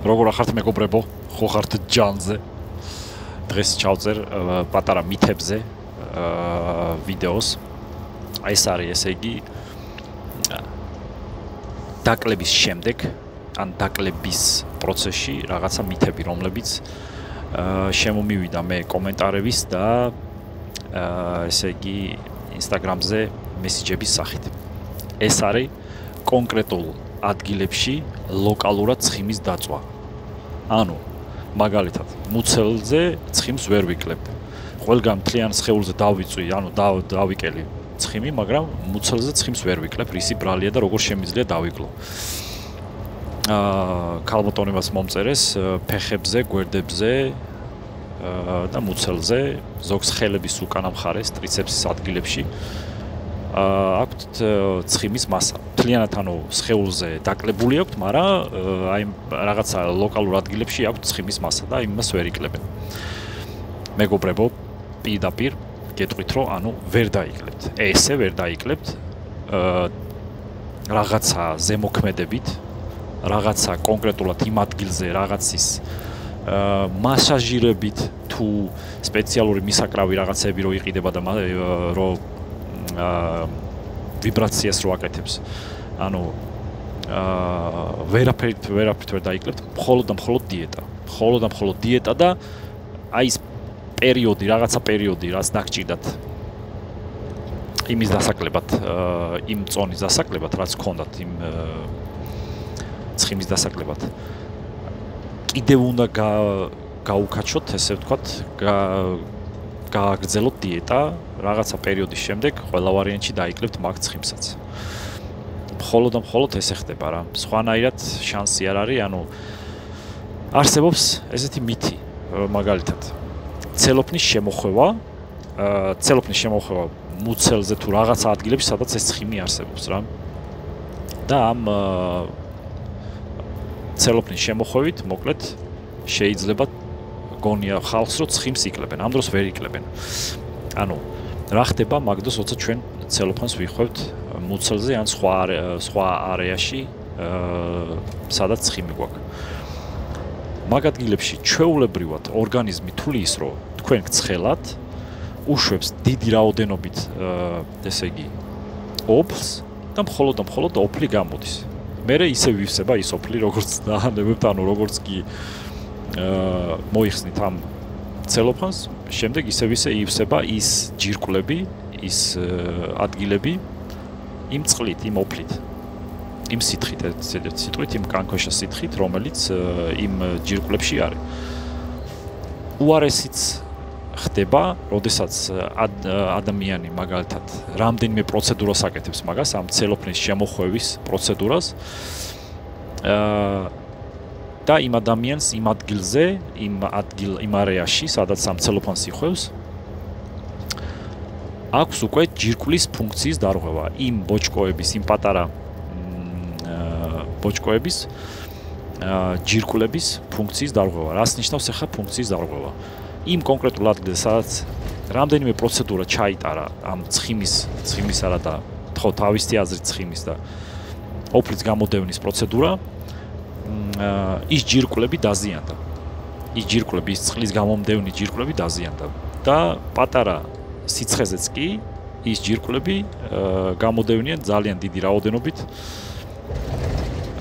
როგორ ახართ მეგობრებო, ხო ხართ ჯანზე. დღეს ჩავწერ პატარა მითებზე ვიდეოს. ეს არის ესე იგი დაკლების შემდეგ, ან დაკლების პროცესში რაღაცა მითები, რომლებიც შემომივიდა მე კომენტარების და ესე იგი Instagram-ზე მესიჯების სახით. ეს არის კონკრეტულ ადგილებში ლოკალურად ცხიმის დაწვა. ანუ მაგალითად, მუცელზე ცხიმს ვერ ვიკლებ. ყველგან მთლიან სხეულზე დავიწვი, ანუ დავიკელი ცხიმი, მაგრამ მუცელზე ცხიმს ვერ ვიკლებ, რისი ბრალია და როგორ შემიძლია დავიკლო. ქალბატონებას მომწერეს ფეხებზე, გვერდებზე და მუცელზე, ზოგს ხელების უკანა მხარეს, ტრიცეპსის ადგილებში აქვთ ცხიმის მასა. მთლიანად ანუ სხეულზე დაკლებული აქვთ, მაგრამ აი რაღაცა ლოკალურ ადგილებში აქვთ ცხიმის მასა და იმას ვერ იკლებენ. მეგობრებო, პირდაპირ გეტყვით, რომ ანუ ვერ დაიკლებთ. ესე ვერ დაიკლებთ რაღაცა ზემოქმედებით, რაღაცა კონკრეტულად იმ ადგილზე რაღაცის მასაჟირებით თუ სპეციალური მისაკრავი რაღაცები რო იყიდება და რო ვიბრაციას რო აკეთებს. ანუ ვერაფერით ვერ დაიკლებთ, მხოლოდ და მხოლოდ დიეტა. მხოლოდ და მხოლოდ დიეტა და აი ეს პერიოდი, რაღაცა პერიოდი, რაც დაგჭირდათ იმის დასაკლებად, იმ წონის დასაკლებად, რაც გქონდათ იმ ცხიმის დასაკლებად. კიდევ უნდა გაუკაჩოთ, ესე ვთქვათ, გააგრძელოთ დიეტა, რაღაცა პერიოდის შემდეგ ყველა ვარიანტში დაიკლებთ მაგ ცხიმსაც. მხოლოდ და მხოლოდ ესე ხდება რა. სხვანაირად შანსი არ არის, ანუ არსებობს ესეთი მითი, მაგალითად, ცელოფნის შემოხვევა მუცელზე თუ რაღაცა ადგილებში, სადაც ეს ცხიმი არსებობს რა. და ამ ცელოფნის შემოხვევით, მოკლედ, შეიძლება გონია ხალხს, რომ ცხიმს იკლებენ, ამ დროს ვერ იკლებენ. ანუ რა ხდება მაგ დროს, როცა ჩვენ ცელოფანს ვიხვევთ მუცელზე ან სხვა არეაში, სადაც ცხიმი გვაქვს. მაგ ადგილებში ჩვეულებრივად ორგანიზმი თulis, რომ თქვენ გცხელათ, უშვებს დიდი რაოდენობით, ესე იგი, ოფლს და მხოლოდ ოფლი გამოდის. მერე ისე ვივსება ის ოფლი, როგორც დაანებებთ, ანუ როგორც კი მოიხსნით ამ ცელოფანს, შემდეგ ისე ივსება ის ჯირკვლები, ის ადგილები იმ წყლით, იმ ოფლით, იმ სითხით, სიტყვით, იმ კანქვეშა სითხით, რომელიც იმ ჯირკვლებში არის. უარესიც ხდება, როდესაც ადამიანი მაგალითად რამდენიმე პროცედურას აკეთებს მაგას, ამ ცელოფნის შემოხვევის პროცედურას. და იმ ადამიანს იმ ადგილზე, იმ არეაში, სადაც ამ ცელოფანს იხვევს, აქვს უკვე ჯირკვლის ფუნქციის დარღვევა. იმ ბოჭკოების, იმ პატარა ბოჭკოების ჯირკვლების ფუნქციის დარღვევა. რას ნიშნავს ახლა ფუნქციის დარღვევა? იმ კონკრეტულ ადგილზე, სადაც რამდენიმე პროცედურა ჩაიტარა ამ ცხიმის არა და თავისთი აზრით ცხიმის და ოფლის გამოდევნის პროცედურა, ის ჯირკვლები დაზიანდა. ის წყლის გამომდევნი ჯირკვლები დაზიანდა და პატარა სიცხეზეც კი ის ჯირკვლები გამოდევნიან ძალიან დიდი რაოდენობით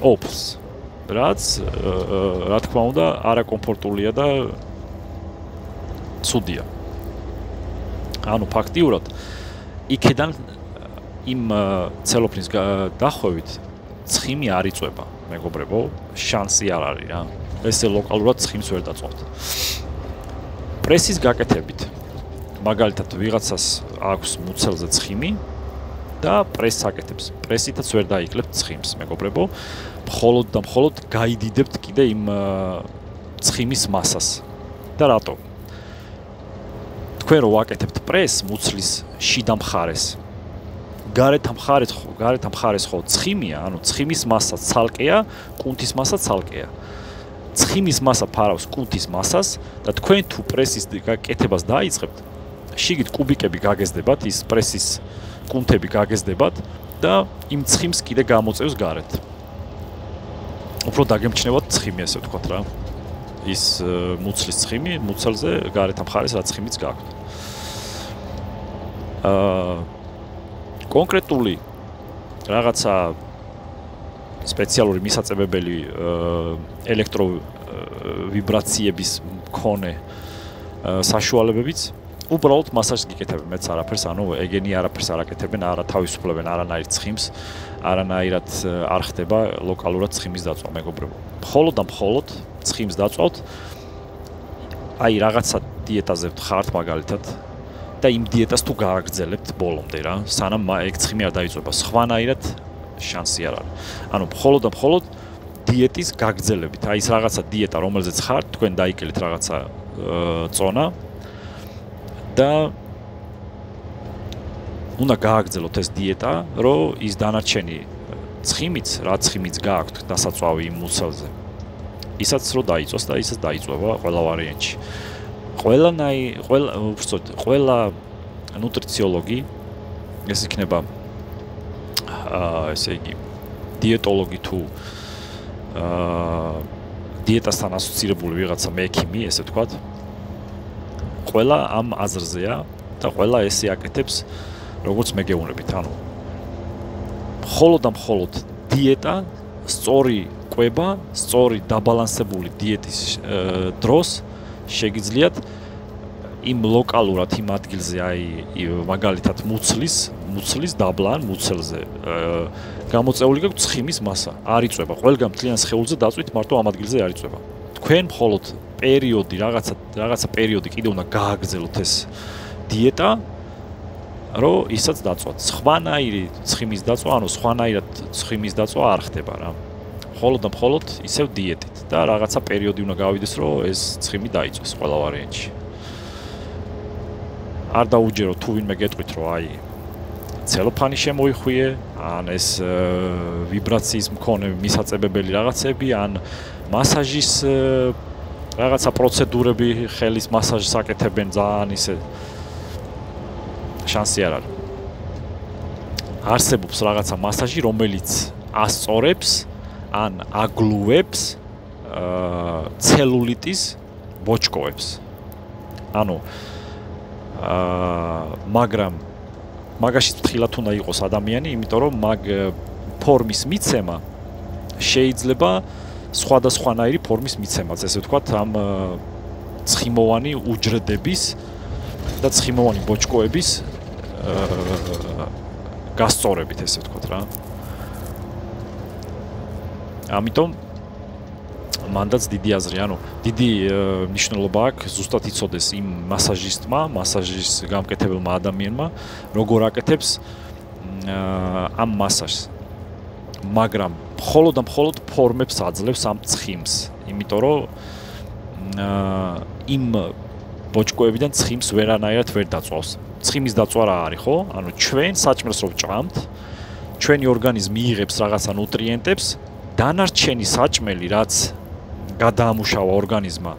ოფლს, რაც რა თქმა უნდა არაკომფორტულია და ცუდია. ანუ ფაქტიურად იქედან იმ ცელოფნის დახვევით ცხიმი არ იწვება, მეგობრებო, შანსი არ არის რა. ესე ლოკალურად ცხიმს ვერ დაწვავთ. პრესის გაკეთებით. მაგალითად, ვიღაცას აქვს მუცელზე ცხიმი და პრესს აკეთებს. პრესითაც ვერ დაიკლებთ ცხიმს, მეგობრებო. მხოლოდ და მხოლოდ გაიდიდებთ კიდე იმ ცხიმის მასას. და რატო? თქვენ რო ვაკეთებთ პრესს მუცლის შიდა მხარეს, გარეთ მხარეს ხო ცხიმია, ანუ ცხიმის მასა ცალკეა, კუნთის მასა ცალკეა. ცხიმის მასა ფარავს კუნთის მასას და თქვენ თუ პრესის გაკეთებას დაიწყებთ, შიგით კუბიკები გაგეზდებათ, ის პრესის კუნთები გაგეზდებათ და იმ ცხიმს კიდე გამოწევს გარეთ. უფრო დაგემჩნევათ ცხიმი, ასე ვთქვათ რა. ის მუცლის ცხიმი, მუცელზე გარეთ მხარეს რა ცხიმიც გააქვთ. კონკრეტული რაღაცა სპეციალური მისაწებებელი ელექტროვიბრაციების მქონე საშუალებებიც უბრალოდ მასაჟს გიკეთებენ, მეც არაფერს, ანუ ეგენი არაფერს არ აკეთებენ, არა თავისუფლებენ არანაირ ცხიმს, არანაირად არ ხდება ლოკალურად ცხიმის დაწვა, მეგობრებო. მხოლოდ და მხოლოდ ცხიმს დაწვავთ, აი რაღაცა დიეტაზე ვხართ მაგალითად და იმ დიეტას თუ გააგრძელებთ ბოლომდე რა, სანამ ეგ ცხიმი არ დაიწვება, სხვანაირად შანსი არ არის. ანუ მხოლოდ და მხოლოდ დიეტის გაგრძელებით, აი ეს რაღაცა დიეტა, რომელზეც ხართ, თქვენ დაიკელით რაღაცა წონა და უნდა გააგრძელოთ ეს დიეტა, რომ ის დანარჩენი ცხიმიც, რა ცხიმიც გააქვთ დასაწვავი იმ მუცელზე. ისაც რო დაიწვას და ისაც დაიწვება ყველა ვარიანტში. ყველა ნუტრიციოლოგი ეს იქნება ესე იგი დიეტოლოგი თუ დიეტასთან ასოცირებული ვიღაცა მექიმი, ესე ვთქვათ. ყველა ამ აზრზეა და ყველა ესე აკეთებს, როგორც მე გეუბნებით, ანუ მხოლოდ და მხოლოდ დიეტა, სწორი კვება, სწორი დაბალანსებული დიეტის დროს შეგიძლიათ იმ ლოკალურად იმ ადგილზე, აი მაგალითად მუცლის დაბლა ან მუცელზე გამოწეული გაქვთ ცხიმის მასა. არ იწვება, ყველგან მთლიან სხეულზე დაწვით მარტო ამ ადგილზე არ იწვება. თქვენ მხოლოდ პერიოდი, რაღაცა პერიოდი კიდე უნდა გააგრძელოთ ეს დიეტა, რომ ისაც დაწვათ. სხვანაირი ცხიმის დაწვა, ანუ სხვანაირად ცხიმის დაწვა არ ხდება რა. მხოლოდ და მხოლოდ ისევ დიეტით და რაღაცა პერიოდი უნდა გავიდეს, რომ ეს ცხიმი დაიწვეს ყველა ვარიანტში. არ დაუჯერო თუ ვინმე გეტყვით, რომ აი ცელოფანი შემოიხვიე, ან ეს ვიბრაციის მქონე მისაწებებელი რაღაცები, ან მასაჟის რაღაცა პროცედურები, ხელის მასაჟს აკეთებენ ძალიან ისე შანსი არ არის. არსებობს რაღაცა მასაჟი, რომელიც ასწორებს ან აგლუებს ცელულიტის ბოჭკოებს. ანუ მაგრამ მაგაში ფრთხილად უნდა იყოს ადამიანი, იმიტომ რომ მაგ ფორმის მიცემა შეიძლება სხვადასხვანაირი ფორმის მიცემაც, ესე ვთქვათ, ამ ცხიმოვანი უჯრედების და ცხიმოვანი ბოჭკოების გასწორებით, ესე ვთქვათ რა. ამიტომ მანდაც დიდი აზრი, ანუ დიდი მნიშვნელობა აქვს ზუსტად იცოდეს იმ მასაჟისტმა, მასაჟის გამკეთებელმა ადამიანმა, როგორ აკეთებს ამ მასაჟს. მაგრამ მხოლოდ და მხოლოდ ფორმებს აძლევს ამ ცხიმს, იმიტომ რომ იმ ბოჭკოებიდან ცხიმს ვერანაირად ვერ დაწვავს. ცხიმის დაწვა რა არის, ხო? ანუ ჩვენ საჭმელს რო ვჭამთ, ჩვენი ორგანიზმი იღებს რაღაცა ნუტრიენტებს, დანარჩენი საჭმელი, რაც გადაამუშავა ორგანიზმა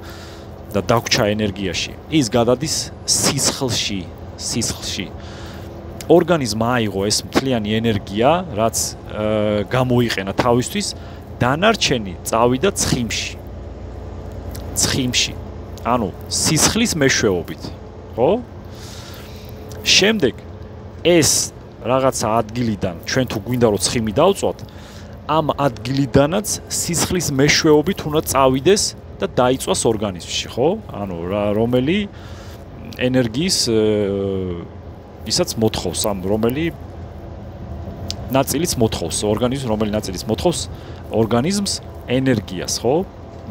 და დაგვრჩა ენერგიაში, ის გადადის სისხლში. ორგანიზმმა აიღო ეს მთლიანი ენერგია, რაც გამოიყენა თავისთვის, დანარჩენი წავიდა ცხიმში. ანუ სისხლის მეშვეობით, ხო? შემდეგ ეს რაღაცა ადგილიდან ჩვენ თუ გვინდა რომ ცხიმი დავწვათ, ამ ადგილიდანაც სისხლის მეშვეობით უნდა წავიდეს და დაიწვას ორგანიზმში, ხო? ანუ რომელი ენერგიის ისაც მოთხოვს, რომელი ნაწილიც მოთხოვს ორგანიზმს, რომელი ნაწილიც მოთხოვს ორგანიზმს ენერგიას, ხო?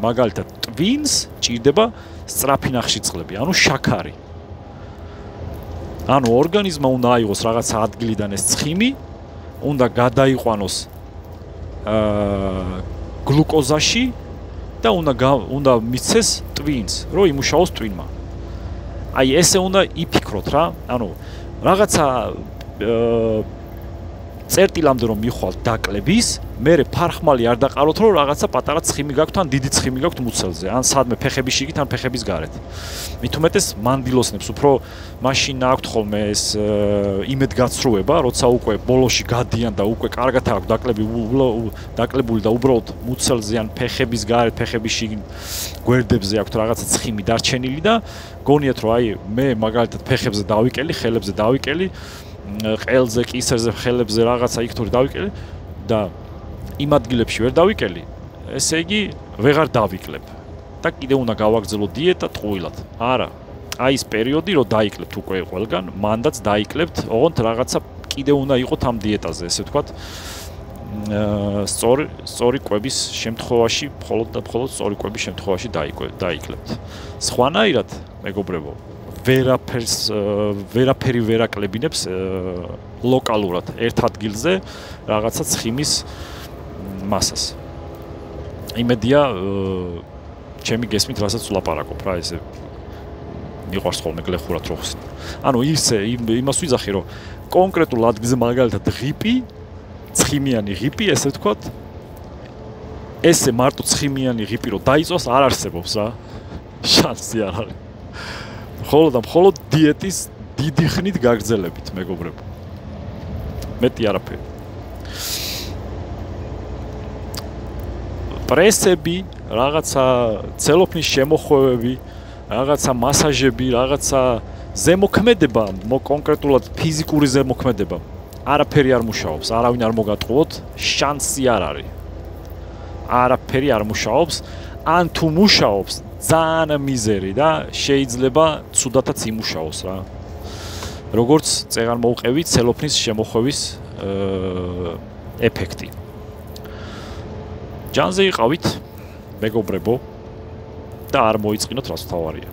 მაგალითად, ტვინს ჭირდება სწრაფი ნახშირწყლები, ანუ შაქარი. ანუ ორგანიზმმა უნდა აიღოს რაღაცა ადგილიდან ეს ცხიმი, უნდა გადაიყვანოს გლუკოზაში და უნდა მიცეს ტვინს, რომ იმუშაოს ტვინმა. აი ესე უნდა იფიქროთ რა, ანუ რაღაცა წერტილამდე რომ მიხვალთ დაკლების, მერე ფარხმალი არ დაყაროთ, რომ რაღაცა პატარა ცხიმი გაქვთ, ან დიდი ცხიმი გაქვთ მუცელზე, ან სადმე ფეხების შიგით, ან ფეხების გარეთ. მით უმეტეს მანდილოსნებს უფრო მაშინ აქვთ ხოლმე ეს იმედგაცრუება, როცა უკვე ბოლოში გადიან და უკვე კარგად აქვს დაკლებული და უბრალოდ მუცელზე ან ფეხების გარეთ, ფეხების შიგით გვერდებზე აქვთ რაღაცა ცხიმი დარჩენილი და გონიათ, რომ აი მე მაგალითად ფეხებზე დავიკელი, ხელებზე დავიკელი, ყელზე, კისერზე, ხელებზე რაღაცა იქ თორე დავიკელი და იმ ადგილებში ვერ დავიკელი, ესე იგი ვეღარ დავიკლებ და კიდე უნდა გავაგრძელო დიეტა ტყუილად. არა, აი ეს პერიოდი რომ დაიკლებთ უკვე ყველგან, მანდაც დაიკლებთ, ოღონდ რაღაცა კიდე უნდა იყოთ ამ დიეტაზე, ესე ვთქვათ, სწორი კვების შემთხვევაში, მხოლოდ და მხოლოდ სწორი კვების შემთხვევაში დაიკლებთ. სხვანაირად, მეგობრებო, ვერაფერი ვერ აკლებინებს ლოკალურად ერთ ადგილზე რაღაცა ცხიმის მასას. იმედია, ჩემი გესმით, რასაც ვლაპარაკობ რა, ესე მიყვარს ხოლმე გლეხურად რო ხსნი. ანუ იმას ვიძახი, რომ კონკრეტულ ადგილზე მაგალითად ღიპი, ცხიმიანი ღიპი, ესე ვთქვათ, ესე მარტო ცხიმიანი ღიპი რო დაიწვას არ არსებობს რა. შანსი არ არის. მხოლოდ დიეტის დიდი ხნით გაგრძელებით, მეგობრებო. მეტი არაფერი. პრესები, რაღაცა ცელოფნის შემოხვევები, რაღაცა მასაჟები, რაღაცა ზემოქმედება, კონკრეტულად ფიზიკური ზემოქმედება. არაფერი არ მუშაობს, არავინ არ მოგატყუოთ, შანსი არ არის. არაფერი არ მუშაობს, ან თუ მუშაობს, ძალიან მიზერი და შეიძლება ცუდათაც იმუშაოს რა. როგორც წეგან მოუყევი ცელოფნის შემოხვევის ეფექტი. ჯანზე იყავით, მეგობრებო, და არ მოიწყინოთ, რაც თავარია.